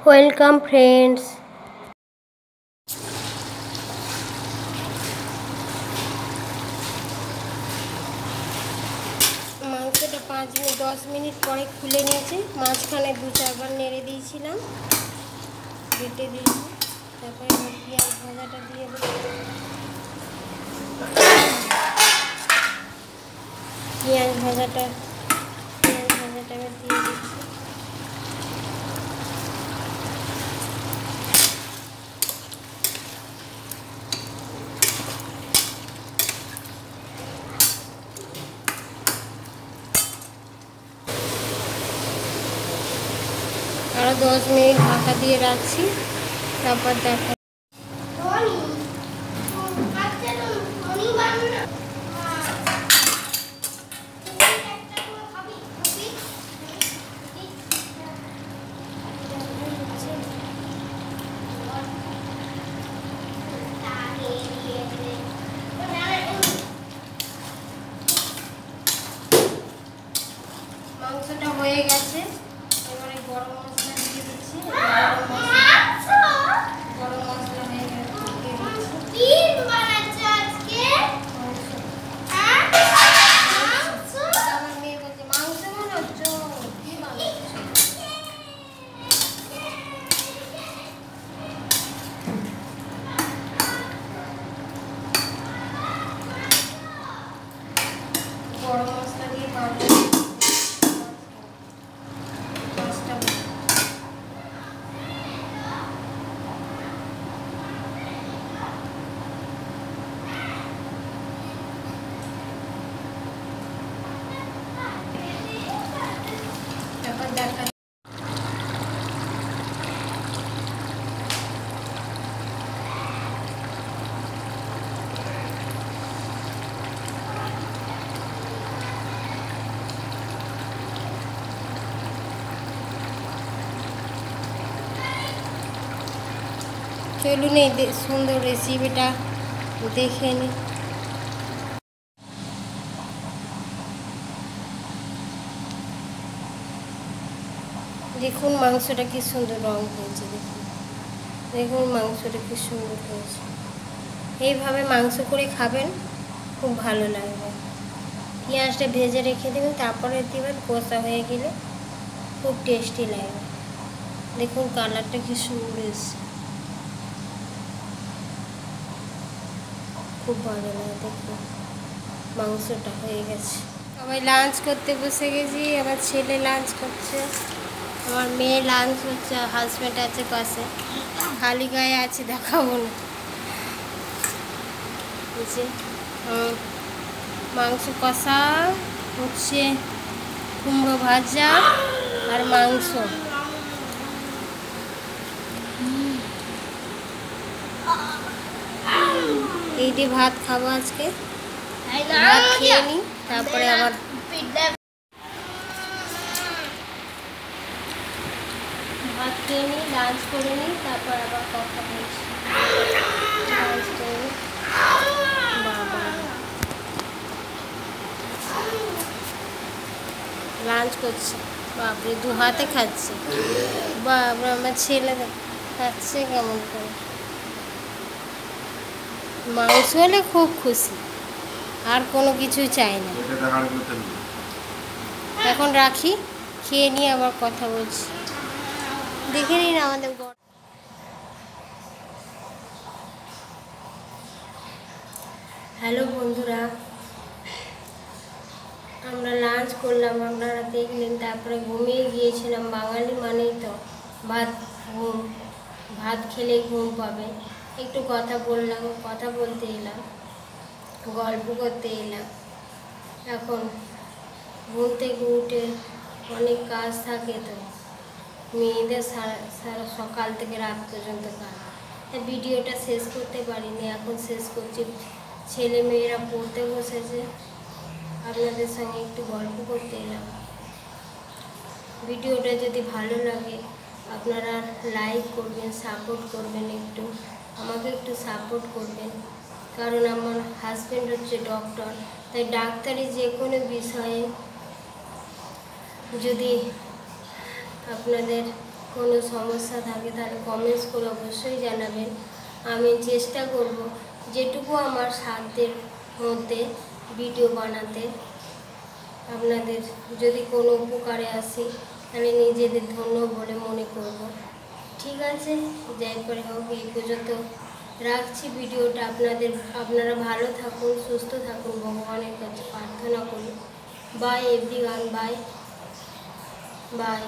Welcome friends. মাংসটা 5-10 minute পরে খুলে নিয়েছি। মাঝখানে 2-4 বার নেড়ে দিয়েছিলাম, কেটে দিয়েছি। তারপরে পেঁয়াজ ভাজাটা দিয়ে দেবো। পেঁয়াজ ভাজাটা আমি দিয়ে দিচ্ছি। আরও 10 মিনিট ঢাকা দিয়ে রাখছি, তারপর দেখা। মাংসটা হয়ে গেছে, এবারে গরম মশলা দিয়ে দিচ্ছি। গরম মশলা হয়ে গেছে, আমার মেয়ে বলছে মাংস বানাচ্ছ, কি বানাচ্ছ? গরম মশলা দিয়ে বানাচ্ছি। চলুন এই সুন্দর রেসিপিটা দেখে নিই। দেখুন মাংসটা কি সুন্দর রং হয়েছে, দেখুন মাংসটা কি সুন্দর হয়েছে। এইভাবে মাংস করে খাবেন, খুব ভালো লাগবে। পেঁয়াজটা ভেজে রেখে দেবেন, তারপরে দেবেন, কষা হয়ে গেলে খুব টেস্টি লাগবে। দেখুন কালারটা কি সুন্দর এসেছে, খুব ভালো লাগে। দেখুন মাংসটা হয়ে গেছে। সবাই লাঞ্চ করতে বসে গেছি। আমার ছেলে লাঞ্চ করছে, আমার মেয়ে লাঞ্চ হচ্ছে, হাজব্যান্ড আছে পাশে, খালি গায়ে আছে, দেখাবো না। মাংস কষা হচ্ছে, কুমড়ো ভাজা আর মাংস। এই দিয়ে ভাত খাবো আজকে। ভাত খেয়ে নিই, তারপরে আবার ভাত খেয়ে নিই, লাঞ্চ করে নিই, তারপর আবার কথা বলছি। লাঞ্চ করে নিই। লাঞ্চ করছে, বাপরে 2 হাতে খাচ্ছে। বাপরে আমার ছেলে খাচ্ছে কেমন করে। মাংস হলে খুব খুশি, আর কোনো কিছু চাই না। এখন রাখি, খেয়ে নিয়ে আবার কথা বলছি। দেখে নিন আমাদের। হ্যালো বন্ধুরা, আমরা লাঞ্চ করলাম, আপনারা দেখলেন। তারপরে ঘুমিয়ে গিয়েছিলাম। বাঙালি মানেই তো ভাত, ঘুম। ভাত খেলেই ঘুম পাবে। একটু কথা বললাম, কথা বলতে এলাম, গল্প করতে এলাম। এখন ঘুম থেকে উঠে অনেক কাজ থাকে, তো মেয়েদের সারা সকাল থেকে রাত পর্যন্ত কাজ। তাই ভিডিওটা শেষ করতে পারিনি, এখন শেষ করছি। ছেলে মেয়েরা পড়তে বসেছে, আপনাদের সঙ্গে একটু গল্প করতে এলাম। ভিডিওটা যদি ভালো লাগে আপনারা লাইক করবেন, সাপোর্ট করবেন, আমাকে একটু সাপোর্ট করবেন। কারণ আমার হাজব্যান্ড হচ্ছে ডক্টর, তাই ডাক্তারি যে কোনো বিষয়ে যদি আপনাদের কোনো সমস্যা থাকে তাহলে কমেন্টস করে অবশ্যই জানাবেন। আমি চেষ্টা করব যেটুকু আমার সাধ্যের মধ্যে ভিডিও বানাতে। আপনাদের যদি কোনো উপকারে আসি তাহলে নিজেদের ধন্য বলে মনে করব। ঠিক আছে, যাই করে হোক এই পর্যন্ত রাখছি ভিডিওটা। আপনারা ভালো থাকুন, সুস্থ থাকুন, ভগবানের কাছে প্রার্থনা করি। By everyone, bye bye.